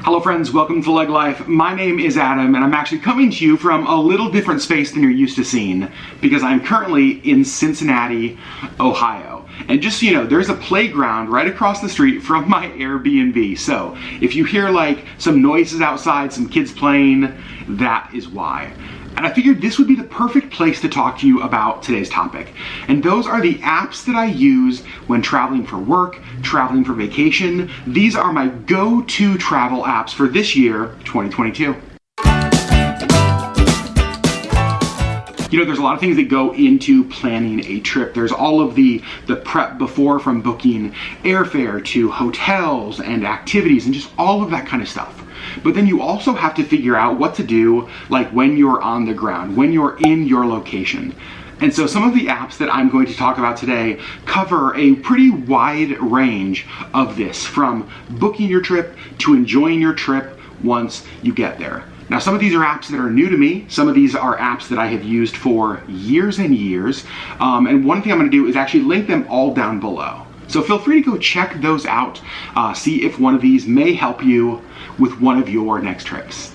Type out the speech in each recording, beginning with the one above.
Hello friends, welcome to LeggLife. My name is Adam and I'm actually coming to you from a little different space than you're used to seeing because I'm currently in Cincinnati, Ohio. And just so you know, there's a playground right across the street from my Airbnb. So if you hear like some noises outside, some kids playing, that is why. And I figured this would be the perfect place to talk to you about today's topic. And those are the apps that I use when traveling for work, traveling for vacation. These are my go-to travel apps for this year, 2022. You know, there's a lot of things that go into planning a trip. There's all of the prep before, from booking airfare to hotels and activities and just all of that kind of stuff. But then you also have to figure out what to do like when you're on the ground, when you're in your location. And so some of the apps that I'm going to talk about today cover a pretty wide range of this, from booking your trip to enjoying your trip once you get there. Now, some of these are apps that are new to me. Some of these are apps that I have used for years and years. And one thing I'm going to do is actually link them all down below. So feel free to go check those out, see if one of these may help you with one of your next trips.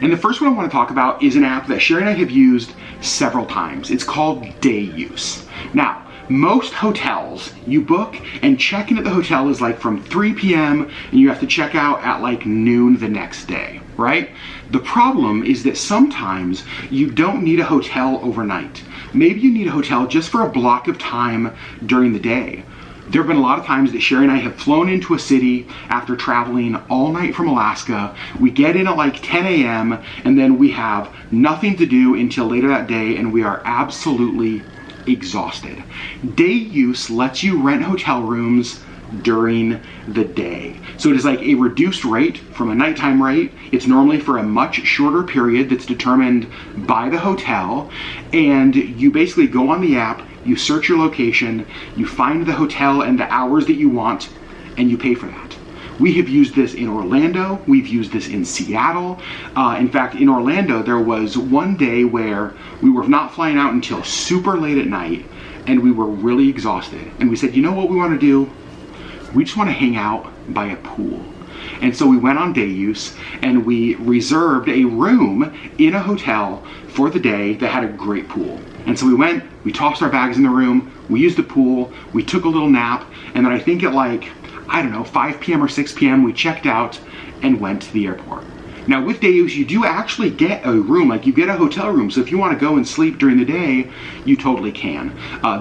And the first one I want to talk about is an app that Sherri and I have used several times. It's called Dayuse. Now, most hotels, you book and check in at the hotel is like from 3 p.m. and you have to check out at like noon the next day, right? The problem is that sometimes you don't need a hotel overnight. Maybe you need a hotel just for a block of time during the day. There have been a lot of times that Sherri and I have flown into a city after traveling all night from Alaska. We get in at like 10 a.m. and then we have nothing to do until later that day and we are absolutely exhausted. Dayuse lets you rent hotel rooms during the day. So it is like a reduced rate from a nighttime rate. It's normally for a much shorter period that's determined by the hotel. And you basically go on the app, you search your location, you find the hotel and the hours that you want, and you pay for that. We have used this in Orlando, we've used this in Seattle. In fact, in Orlando, there was one day where we were not flying out until super late at night, and we were really exhausted. And we said, you know what we want to do? We just want to hang out by a pool. And so we went on Dayuse and we reserved a room in a hotel for the day that had a great pool. And so we went, we tossed our bags in the room, we used the pool, we took a little nap, and then I think at like, I don't know, 5 p.m. or 6 p.m. we checked out and went to the airport. Now with Dayuse, you do actually get a room, like you get a hotel room, so if you want to go and sleep during the day, you totally can.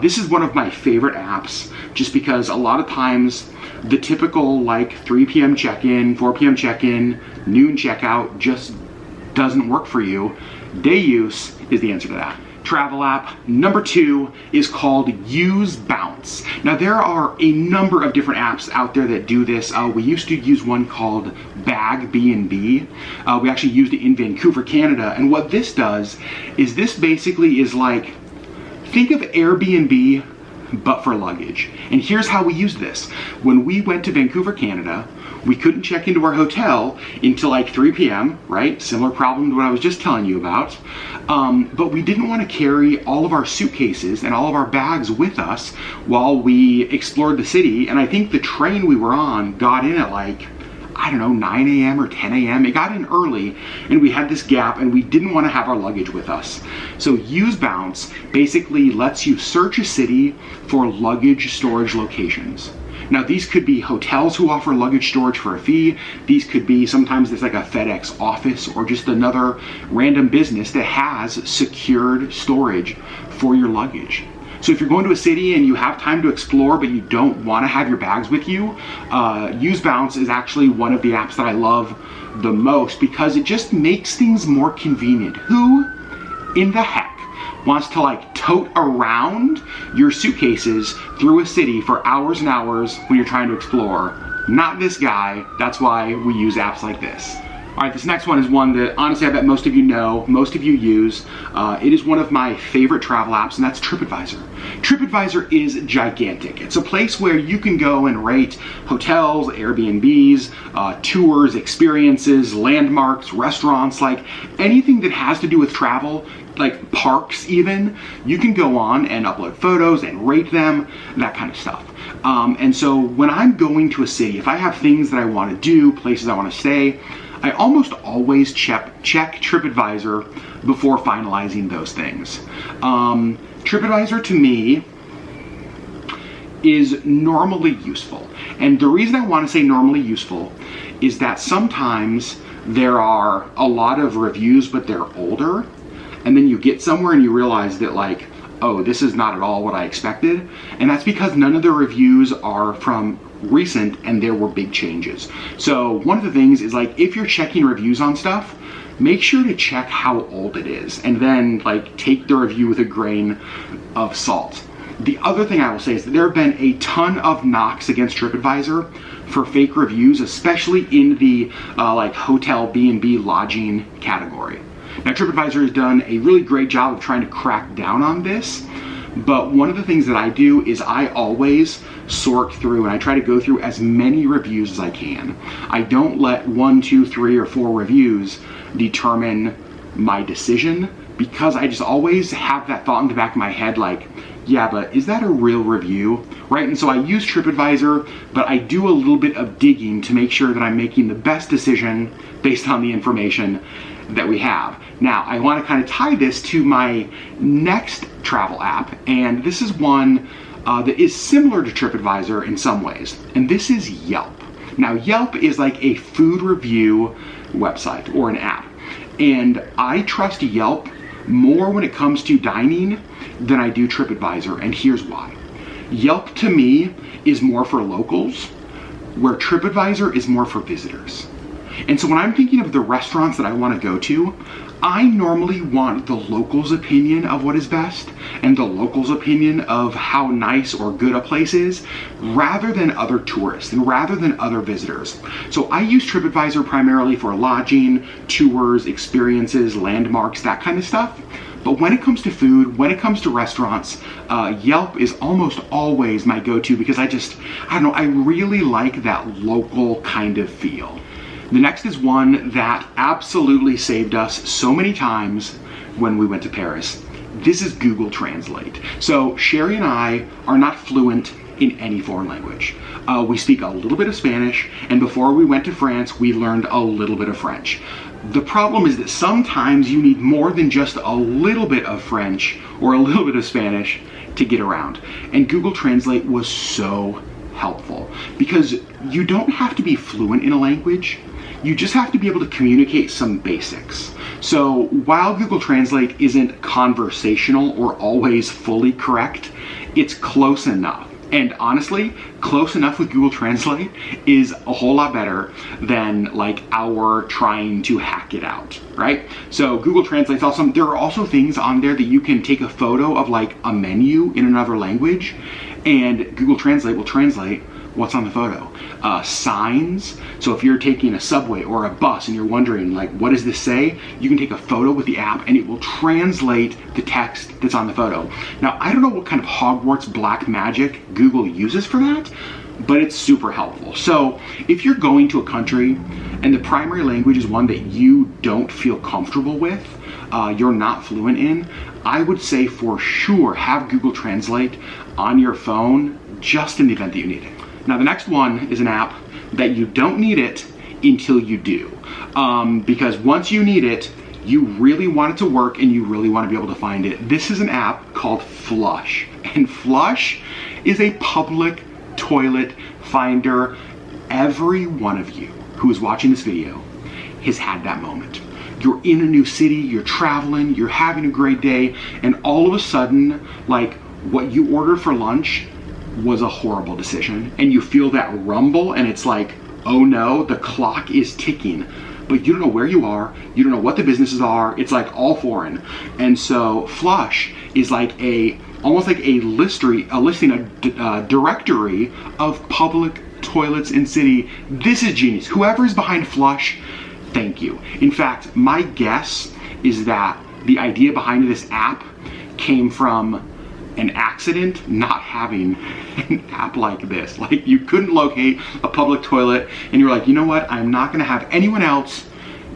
This is one of my favorite apps, just because a lot of times the typical like 3 p.m. check-in, 4 p.m. check-in, noon checkout just doesn't work for you. Dayuse is the answer to that. Travel app number 2 is called Bounce. Now there are a number of different apps out there that do this. We used to use one called B&B. We actually used it in Vancouver, Canada. And what this does is this basically is like, think of Airbnb but for luggage. And here's how we used this. When we went to Vancouver, Canada, we couldn't check into our hotel until like 3 p.m., right? Similar problem to what I was just telling you about. But we didn't want to carry all of our suitcases and all of our bags with us while we explored the city. And I think the train we were on got in at like, I don't know, 9 a.m. or 10 a.m. It got in early and we had this gap and we didn't want to have our luggage with us. So Bounce basically lets you search a city for luggage storage locations. Now these could be hotels who offer luggage storage for a fee. These could be, sometimes there's like a FedEx office or just another random business that has secured storage for your luggage. So if you're going to a city and you have time to explore but you don't want to have your bags with you, Bounce is actually one of the apps that I love the most because it just makes things more convenient. Who in the heck wants to like tote around your suitcases through a city for hours and hours when you're trying to explore? Not this guy. That's why we use apps like this. All right, this next one is one that honestly I bet most of you know, most of you use. It is one of my favorite travel apps, and that's Tripadvisor. Tripadvisor is gigantic. It's a place where you can go and rate hotels, Airbnbs, tours, experiences, landmarks, restaurants, like anything that has to do with travel, like parks even, you can go on and upload photos and rate them, that kind of stuff. And so when I'm going to a city, if I have things that I want to do, places I want to stay, I almost always check Tripadvisor before finalizing those things. Tripadvisor to me is normally useful. And the reason I want to say normally useful is that sometimes there are a lot of reviews, but they're older. And then you get somewhere and you realize that like, oh, this is not at all what I expected. And that's because none of the reviews are from recent and there were big changes. So one of the things is like, if you're checking reviews on stuff, make sure to check how old it is and then like take the review with a grain of salt. The other thing I will say is that there have been a ton of knocks against Tripadvisor for fake reviews, especially in the like hotel, B&B, lodging category. Now Tripadvisor has done a really great job of trying to crack down on this, but one of the things that I do is I always sort through and I try to go through as many reviews as I can. I don't let 1, 2, 3, or 4 reviews determine my decision, because I just always have that thought in the back of my head like, yeah, but is that a real review, right? And so I use Tripadvisor, but I do a little bit of digging to make sure that I'm making the best decision based on the information that we have. Now, I want to kind of tie this to my next travel app, and this is one that is similar to Tripadvisor in some ways, and this is Yelp. Now, Yelp is like a food review website or an app, and I trust Yelp more when it comes to dining than I do Tripadvisor, and here's why. Yelp to me is more for locals, where Tripadvisor is more for visitors. And so when I'm thinking of the restaurants that I want to go to, I normally want the locals' opinion of what is best and the locals' opinion of how nice or good a place is, rather than other tourists and rather than other visitors. So I use Tripadvisor primarily for lodging, tours, experiences, landmarks, that kind of stuff. But when it comes to food, when it comes to restaurants, Yelp is almost always my go-to, because I don't know, I really like that local kind of feel. The next is one that absolutely saved us so many times when we went to Paris. This is Google Translate. So Sherri and I are not fluent in any foreign language. We speak a little bit of Spanish, and before we went to France, we learned a little bit of French. The problem is that sometimes you need more than just a little bit of French or a little bit of Spanish to get around. And Google Translate was so helpful, because you don't have to be fluent in a language. You just have to be able to communicate some basics. So while Google Translate isn't conversational or always fully correct, it's close enough. And honestly, close enough with Google Translate is a whole lot better than like our trying to hack it out, right? So Google Translate's awesome. There are also things on there that you can take a photo of like a menu in another language, and Google Translate will translate what's on the photo. Signs, so if you're taking a subway or a bus and you're wondering like, what does this say? You can take a photo with the app and it will translate the text that's on the photo. Now, I don't know what kind of Hogwarts black magic Google uses for that, but it's super helpful. So if you're going to a country and the primary language is one that you don't feel comfortable with, you're not fluent in, I would say for sure have Google Translate on your phone just in the event that you need it. Now the next one is an app that you don't need it until you do. Because once you need it, you really want it to work and you really want to be able to find it. This is an app called Flush. And Flush is a public toilet finder. Every one of you who is watching this video has had that moment. You're in a new city, you're traveling, you're having a great day, and all of a sudden, like what you ordered for lunch was a horrible decision, and you feel that rumble and it's like, oh no, the clock is ticking, but you don't know where you are, you don't know what the businesses are, it's like all foreign. And so Flush is like almost like a listing, a directory of public toilets in city. This is genius. Whoever is behind Flush, thank you. In fact, my guess is that the idea behind this app came from an accident not having an app like this. Like you couldn't locate a public toilet and you're like, you know what? I'm not gonna have anyone else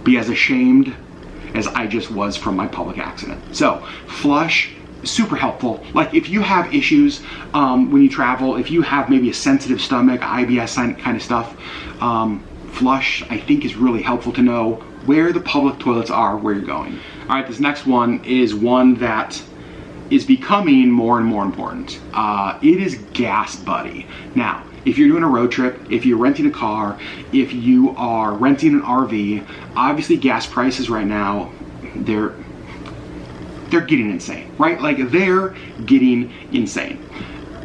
be as ashamed as I just was from my public accident. So flush, super helpful. Like if you have issues when you travel, if you have maybe a sensitive stomach, IBS kind of stuff, flush I think is really helpful to know where the public toilets are where you're going. All right, this next one is one that is becoming more and more important. It is GasBuddy. Now, if you're doing a road trip, if you're renting a car, if you are renting an RV, obviously gas prices right now, they're getting insane, right? Like they're getting insane.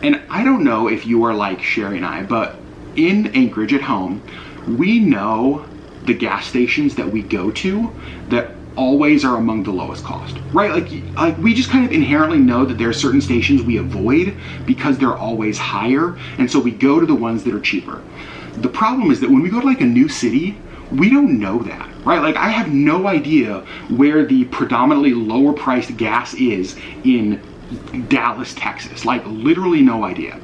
And I don't know if you are like Sherri and I, but in Anchorage at home, we know the gas stations that we go to that always are among the lowest cost, right? Like we just kind of inherently know that there are certain stations we avoid because they're always higher, and so we go to the ones that are cheaper. The problem is that when we go to like a new city, we don't know that, right? Like I have no idea where the predominantly lower priced gas is in Dallas, Texas, like literally no idea.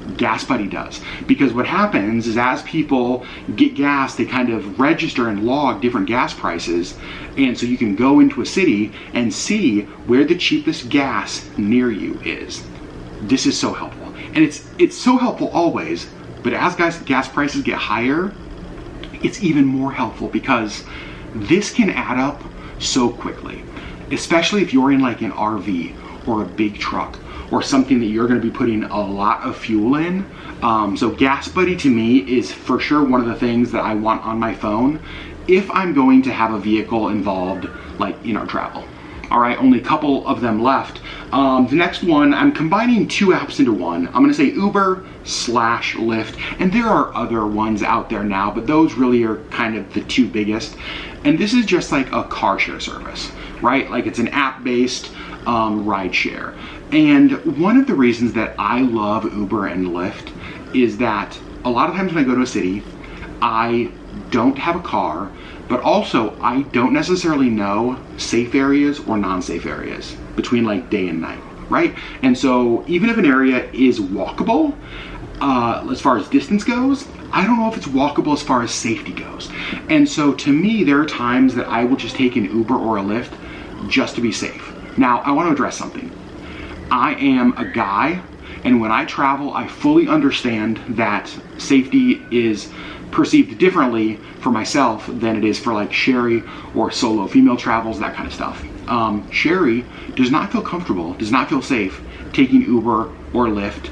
GasBuddy does, because what happens is as people get gas, they kind of register and log different gas prices, and so you can go into a city and see where the cheapest gas near you is. This is so helpful, and it's so helpful always, but as gas prices get higher, it's even more helpful because this can add up so quickly, especially if you're in like an RV or a big truck or something that you're going to be putting a lot of fuel in. So GasBuddy to me is for sure one of the things that I want on my phone if I'm going to have a vehicle involved like in our travel. All right, only a couple of them left. The next one, I'm combining two apps into one. I'm gonna say Uber/Lyft, and there are other ones out there now, but those really are kind of the two biggest. And this is just like a car share service, right? Like it's an app-based rideshare. And one of the reasons that I love Uber and Lyft is that a lot of times when I go to a city, I don't have a car, but also I don't necessarily know safe areas or non-safe areas between like day and night, right? And so even if an area is walkable, as far as distance goes, I don't know if it's walkable as far as safety goes. And so to me, there are times that I will just take an Uber or a Lyft just to be safe. Now, I want to address something. I am a guy, and when I travel, I fully understand that safety is perceived differently for myself than it is for like Sherri or solo female travels, that kind of stuff. Sherri does not feel comfortable, does not feel safe taking Uber or Lyft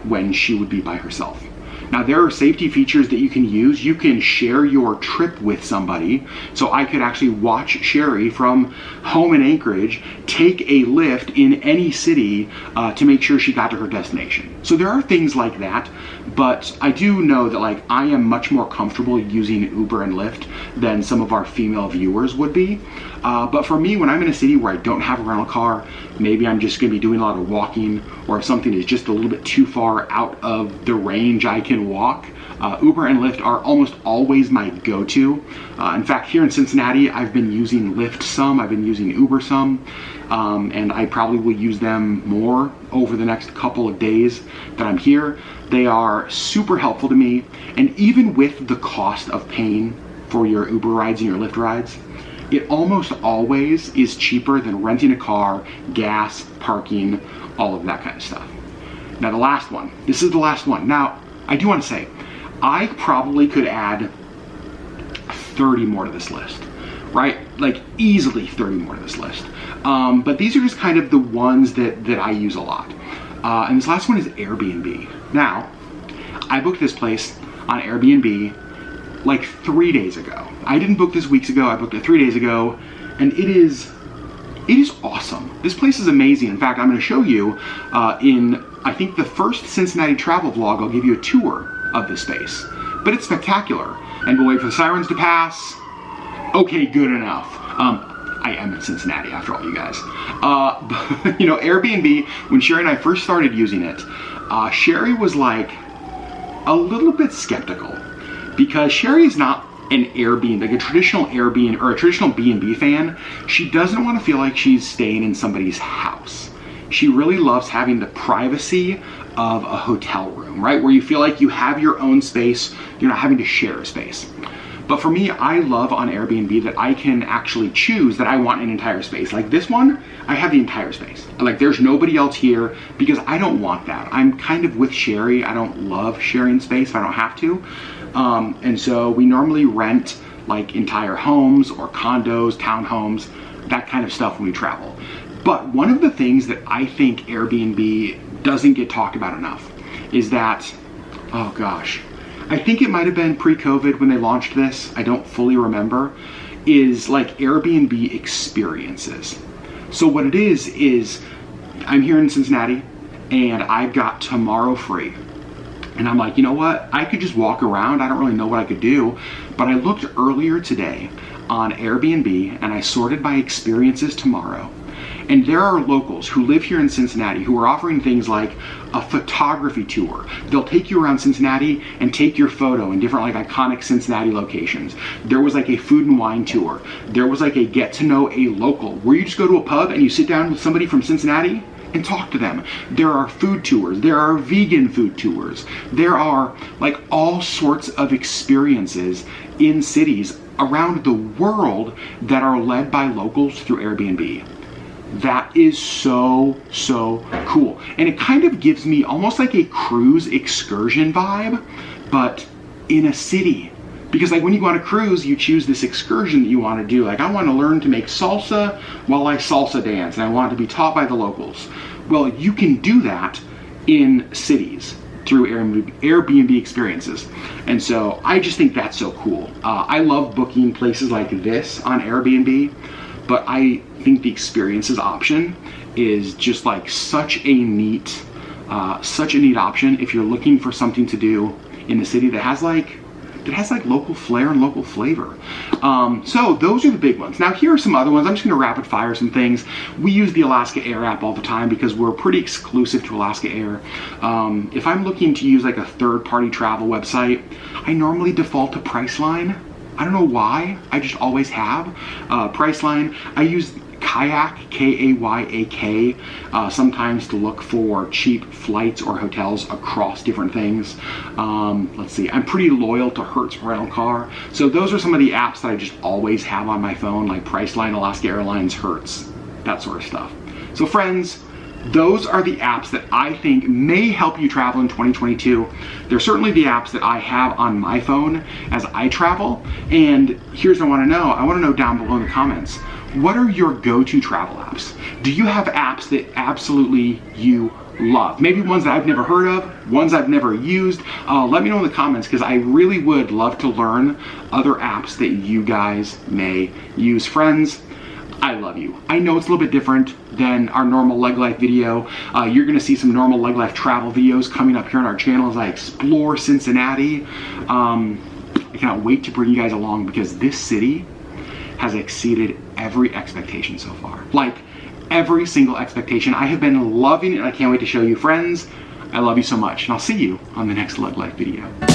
when she would be by herself. Now there are safety features that you can use. You can share your trip with somebody. So I could actually watch Sherri from home in Anchorage take a Lyft in any city to make sure she got to her destination. So there are things like that, but I do know that like I am much more comfortable using Uber and Lyft than some of our female viewers would be. But for me, when I'm in a city where I don't have a rental car, maybe I'm just gonna be doing a lot of walking, or if something is just a little bit too far out of the range I can walk, Uber and Lyft are almost always my go-to. In fact, here in Cincinnati, I've been using Lyft some, I've been using Uber some, and I probably will use them more over the next couple of days that I'm here. They are super helpful to me, and even with the cost of paying for your Uber rides and your Lyft rides, it almost always is cheaper than renting a car, gas, parking, all of that kind of stuff. Now the last one, this is the last one. Now, I do want to say, I probably could add 30 more to this list, right? Like easily 30 more to this list. But these are just kind of the ones that I use a lot. And this last one is Airbnb. Now, I booked this place on Airbnb like 3 days ago. I didn't book this weeks ago, I booked it 3 days ago, and it is awesome. This place is amazing. In fact, I'm gonna show you in, I think the first Cincinnati travel vlog, I'll give you a tour of this space. But it's spectacular. And we'll wait for the sirens to pass. Okay, good enough. I am in Cincinnati after all, you guys. But, you know, Airbnb, when Sherri and I first started using it, Sherri was like a little bit skeptical, because Sherri is not an Airbnb, like a traditional Airbnb or a traditional B&B fan. She doesn't want to feel like she's staying in somebody's house. She really loves having the privacy of a hotel room, right? Where you feel like you have your own space, you're not having to share a space. But for me, I love on Airbnb that I can actually choose that I want an entire space. Like this one, I have the entire space. Like there's nobody else here because I don't want that. I'm kind of with Sherri. I don't love sharing space if I don't have to. And so we normally rent like entire homes or condos, townhomes, that kind of stuff when we travel. But one of the things that I think Airbnb doesn't get talked about enough is that, oh gosh, I think it might have been pre-COVID when they launched this, I don't fully remember, is like Airbnb experiences. So what it is I'm here in Cincinnati and I've got tomorrow free. And I'm like, you know what? I could just walk around. I don't really know what I could do. But I looked earlier today on Airbnb and I sorted by experiences tomorrow. And there are locals who live here in Cincinnati who are offering things like a photography tour. They'll take you around Cincinnati and take your photo in different like iconic Cincinnati locations. There was like a food and wine tour. There was like a get to know a local where you just go to a pub and you sit down with somebody from Cincinnati and talk to them. There are food tours. There are vegan food tours. There are like all sorts of experiences in cities around the world that are led by locals through Airbnb. That is so cool. And it kind of gives me almost like a cruise excursion vibe, but in a city. Because like when you go on a cruise, you choose this excursion that you want to do. Like I want to learn to make salsa while I salsa dance and I want it to be taught by the locals. Well, you can do that in cities through Airbnb experiences. And so I just think that's so cool. I love booking places like this on Airbnb, but I think the experiences option is just like such a neat option if you're looking for something to do in the city that has like local flair and local flavor. So those are the big ones. Now here are some other ones. I'm just gonna rapid fire some things. We use the Alaska Air app all the time because we're pretty exclusive to Alaska Air. If I'm looking to use like a third-party travel website, I normally default to Priceline. I don't know why, I just always have. Priceline, I use Kayak, K-A-Y-A-K, sometimes to look for cheap flights or hotels across different things. Let's see, I'm pretty loyal to Hertz Rental Car. So those are some of the apps that I just always have on my phone, like Priceline, Alaska Airlines, Hertz, that sort of stuff. So friends, those are the apps that I think may help you travel in 2022. They're certainly the apps that I have on my phone as I travel. And here's what I want to know down below in the comments. What are your go-to travel apps? Do you have apps that absolutely you love? Maybe ones that I've never heard of, ones I've never used. Let me know in the comments because I really would love to learn other apps that you guys may use. Friends, I love you. I know it's a little bit different than our normal LeggLife video. You're gonna see some normal LeggLife travel videos coming up here on our channel as I explore Cincinnati. I cannot wait to bring you guys along because this city has exceeded every expectation so far. Like every single expectation. I have been loving it and I can't wait to show you. Friends, I love you so much and I'll see you on the next LeggLife video.